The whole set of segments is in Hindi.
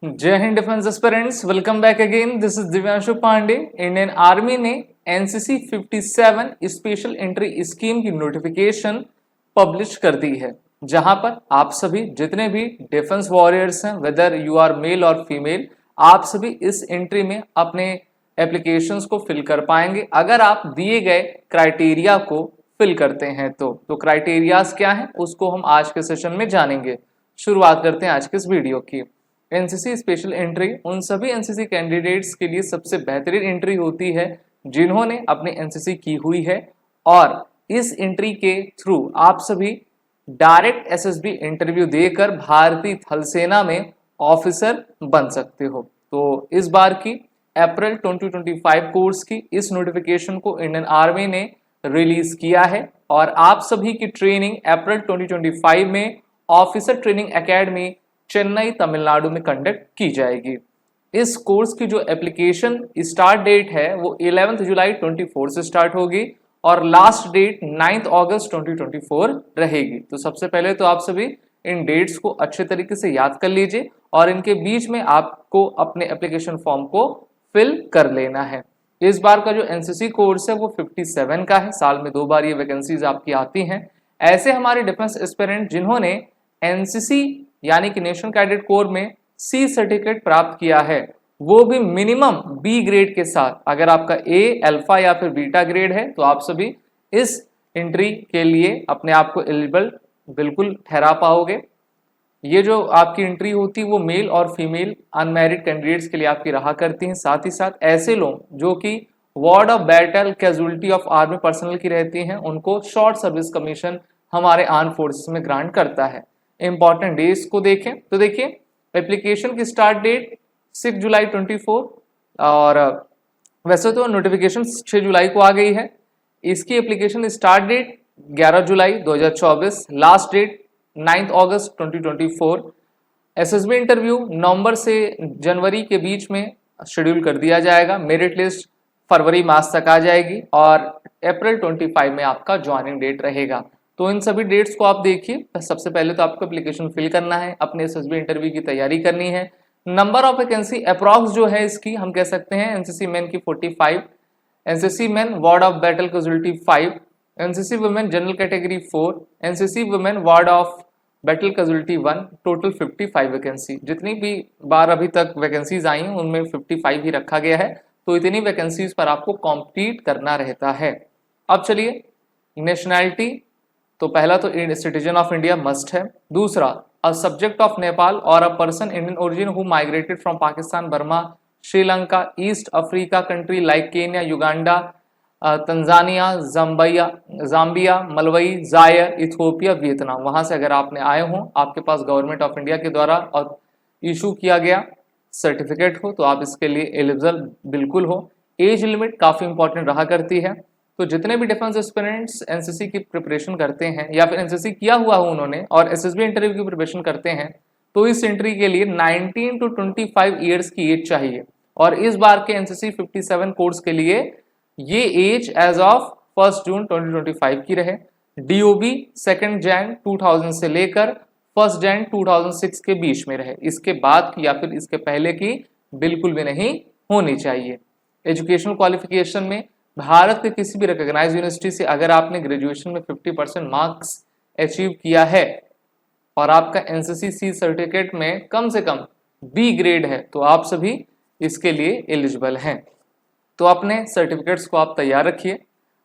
जय Hind defence aspirants, welcome back again. This is Divyanshu Pandey. Indian Army ने एनसीसी 57 स्पेशल एंट्री स्कीम की नोटिफिकेशन पब्लिश कर दी है, जहां पर आप सभी जितने भी डिफेंस वॉरियर्स हैं, वेदर यू आर मेल और फीमेल, आप सभी इस एंट्री में अपने एप्लीकेशंस को फिल कर पाएंगे अगर आप दिए गए क्राइटेरिया को फिल करते हैं। तो क्राइटेरियाज क्या हैं उसको हम आज के सेशन में जानेंगे। शुरुआत करते हैं आज के इस वीडियो की। एनसीसी स्पेशल एंट्री उन सभी एनसीसी कैंडिडेट्स के लिए सबसे बेहतरीन एंट्री होती है जिन्होंने अपनी एनसीसी की हुई है, और इस एंट्री के थ्रू आप सभी डायरेक्ट एसएसबी इंटरव्यू देकर भारतीय थल सेना में ऑफिसर बन सकते हो। तो इस बार की अप्रैल 2025 कोर्स की इस नोटिफिकेशन को इंडियन आर्मी ने रिलीज किया है और आप सभी की ट्रेनिंग अप्रैल 2025 में officer training academy Chennai Tamil Nadu में कंडक्ट की जाएगी। इस कोर्स की जो एप्लीकेशन स्टार्ट डेट है वो 11 जुलाई 24 से स्टार्ट होगी और लास्ट डेट 9 अगस्त 2024 रहेगी। तो सबसे पहले तो आप सभी इन डेट्स को अच्छे तरीके से याद कर लीजिए और इनके बीच में आपको अपने एप्लीकेशन फॉर्म को फिल कर लेना है। इस बार का जो एनसीसी कोर्स है वो 57 का है, साल में 2 बार ये वैकेंसीज आपकी आती हैं। ऐसे हमारे डिफेंस एस्पिरेंट जिन्होंने एनसीसी यानी कि नेशनल कैडेट कोर में सी सर्टिफिकेट प्राप्त किया है, वो भी मिनिमम बी ग्रेड के साथ, अगर आपका ए, अल्फा या फिर बीटा ग्रेड है तो आप सभी इस एंट्री के लिए अपने आप को एलिजिबल बिल्कुल ठहरा पाओगे। ये जो आपकी एंट्री होती है वो मेल और फीमेल अनमैरिड कैंडिडेट्स के लिए आपकी रहा करती हैं। साथ ही साथ ऐसे लोग जो कि ward of battle casualty of army personal की रहती हैं, उनको शॉर्ट सर्विस कमीशन हमारे आर्म फोर्सेस में ग्रांट करता है। इंपॉर्टेंट डेज को देखें तो देखिए, एप्लीकेशन की स्टार्ट डेट 6 जुलाई 24 और वैसे तो नोटिफिकेशन 6 जुलाई को आ गई है। इसकी एप्लीकेशन स्टार्ट डेट 11 जुलाई 2024, लास्ट डेट 9 अगस्त 2024। एसएसबी इंटरव्यू नवंबर से जनवरी के बीच में शेड्यूल कर दिया जाएगा। मेरिट लिस्ट फरवरी मास तक आ जाएगी और अप्रैल 25 में आपका ज्वाइनिंग डेट रहेगा। तो इन सभी डेट्स को आप देखिए। सबसे पहले तो आपको एप्लीकेशन फिल करना है, अपने एसएसबी इंटरव्यू की तैयारी करनी है। नंबर ऑफ वैकेंसी अप्रॉक्स जो है इसकी हम कह सकते हैं एनसीसी मैन की 45, NCC man ward of battle casualty 5, NCC women general category 4, NCC women ward of battle casualty 1, total 55 vacancy. जितनी भी बार अभी तक वैकेंसीज आई हैं उनमें 55 ही रखा गया है, तो इतनी वैकेंसीज पर आपको कॉम्पीट करना रहता है। अब चलिए, नेशनैलिटी तो पहला तो सिटीजन ऑफ इंडिया मस्ट है। दूसरा, a subject of Nepal or a person Indian origin who migrated from Pakistan, Burma, Sri Lanka, East Africa country like Kenya, Uganda, Tanzania, Zambia, Malawi, Zaire, Ethiopia, Vietnam, वहां से अगर आपने आए हो, आपके पास गवर्नमेंट ऑफ इंडिया के द्वारा और इशू किया गया सर्टिफिकेट हो, तो आप इसके लिए एलिजिबल बिल्कुल हो। एज लिमिट काफी इंपॉर्टेंट रहा करती है। तो जितने भी डिफेंस एस्पिरेंट्स एनसीसी की प्रिपरेशन करते हैं या फिर एनसीसी किया हुआ हो उन्होंने और एसएसबी इंटरव्यू की प्रिपरेशन करते हैं, तो इस एंट्री के लिए 19 टू 25 ईयर्स की एज चाहिए। और इस बार के एनसीसी 57 कोर्स के लिए ये एज एज ऑफ 1 जून 2025 की रहे। डीओबी 2 जैन 2000 से लेकर 1 जैन 2006 के बीच में रहे। इसके बाद की या फिर इसके पहले की बिल्कुल भी नहीं होनी चाहिए। एजुकेशनल क्वालिफिकेशन में भारत के किसी भी रिकॉग्नाइज्ड यूनिवर्सिटी से अगर आपने ग्रेजुएशन में 50% मार्क्स अचीव किया है और आपका एनसीसी सी सर्टिफिकेट में कम से कम बी ग्रेड है, तो आप सभी इसके लिए एलिजिबल हैं। तो अपने सर्टिफिकेट्स को आप तैयार रखिए,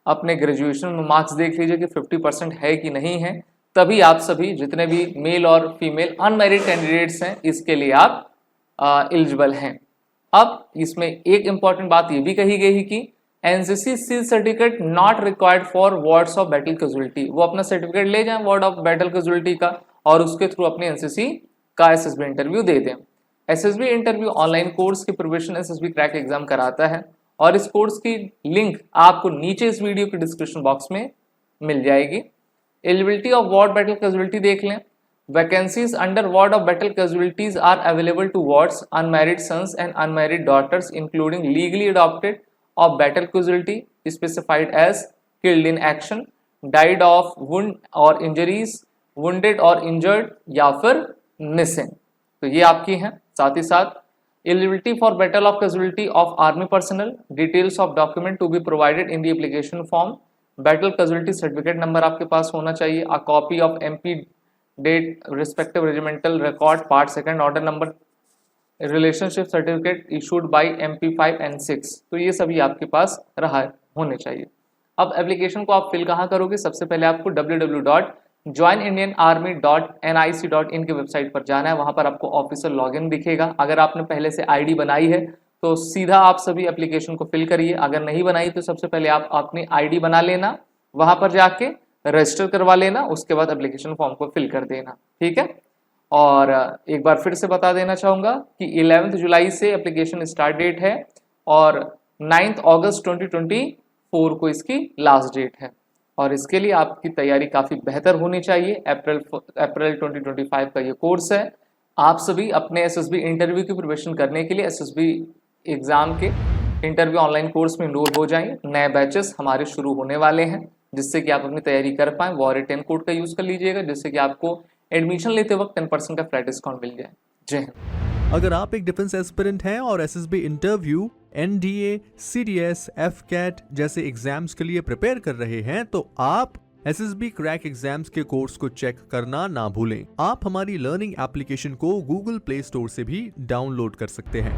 अपने ग्रेजुएशन में मार्क्स देख लीजिए कि 50% है कि नहीं है, तभी आप सभी जितने भी मेल और फीमेल अनमैरिड कैंडिडेट्स हैं इसके लिए आप एलिजिबल हैं। अब इसमें एक इंपॉर्टेंट बात ये भी कही गई कि NCC C certificate not required for wards of battle casualty. वो अपना सर्टिफिकेट ले जाएं वार्ड ऑफ बैटल कैजुअलिटी का और उसके थ्रू अपने एनसीसी का एसएसबी इंटरव्यू दे दें। एसएसबी इंटरव्यू ऑनलाइन कोर्स की प्रिपरेशन एसएसबी क्रैक एग्जाम कराता है और इस कोर्स की लिंक आपको नीचे इस वीडियो के डिस्क्रिप्शन बॉक्स में मिल जाएगी। Eligibility of ward battle casualty देख लें। Vacancies under ward of battle casualties are available to wards, unmarried sons and unmarried daughters including legally adopted of battle casualty specified as killed in action, died of wound or injuries, wounded or injured या फिर missing। तो ये आपकी हैं साथ ही साथ eligibility for battle of casualty of army personnel, details of document to be provided in the application form, battle casualty certificate number आपके पास होना चाहिए, a copy of MP date respective regimental record part second order number, relationship certificate issued by MP5 and 6। तो ये सभी आपके पास रहा होने चाहिए। अब एप्लीकेशन को आप फिल कहाँ करोगे? सबसे पहले आपको www.joinindianarmy.nic.in की वेबसाइट पर जाना है। वहाँ पर आपको ऑफिशियल लॉगिन दिखेगा। अगर आपने पहले से आईडी बनाई है तो सीधा आप सभी एप्लीकेशन को फिल करिए। अगर नहीं बनाई तो सबसे पहले आप अपनी आईडी बना लेना, वहाँ पर जाके रजिस्टर करवा लेना, उसके बाद एप्लीकेशन फॉर्म को फिल कर देना, ठीक है। और एक बार फिर से बता देना चाहूँगा कि 11 जुलाई से एप्लीकेशन स्टार्ट डेट है और 9 अगस्त 2024 को इसकी लास्ट डेट है। और इसके लिए आपकी तैयारी काफ़ी बेहतर होनी चाहिए। अप्रैल 2025 का ये कोर्स है। आप सभी अपने SSB इंटरव्यू की प्रिपरेशन करने के लिए SSB एग्ज़ाम के इंटरव्यू ऑनलाइन कोर्स में इनरोल हो जाएं। नए बैचेस हमारे शुरू होने वाले हैं, जिससे कि आप अपनी तैयारी कर पाएँ। वॉरियर 10 कोड का यूज़ कर लीजिएगा, जिससे कि आपको एडमिशन लेते वक्त 10% का फ्लैट डिस्काउंट मिल जाए। जय हिंद। अगर आप एक डिफेंस एस्पिरेंट हैं और SSB interview, NDA, CDS, FCAT जैसे एग्जाम्स के लिए प्रिपेयर कर रहे हैं तो आप SSB क्रैक एग्जाम्स के कोर्स को चेक करना ना भूलें। आप हमारी लर्निंग एप्लीकेशन को Google प्ले स्टोर से भी डाउनलोड कर सकते हैं।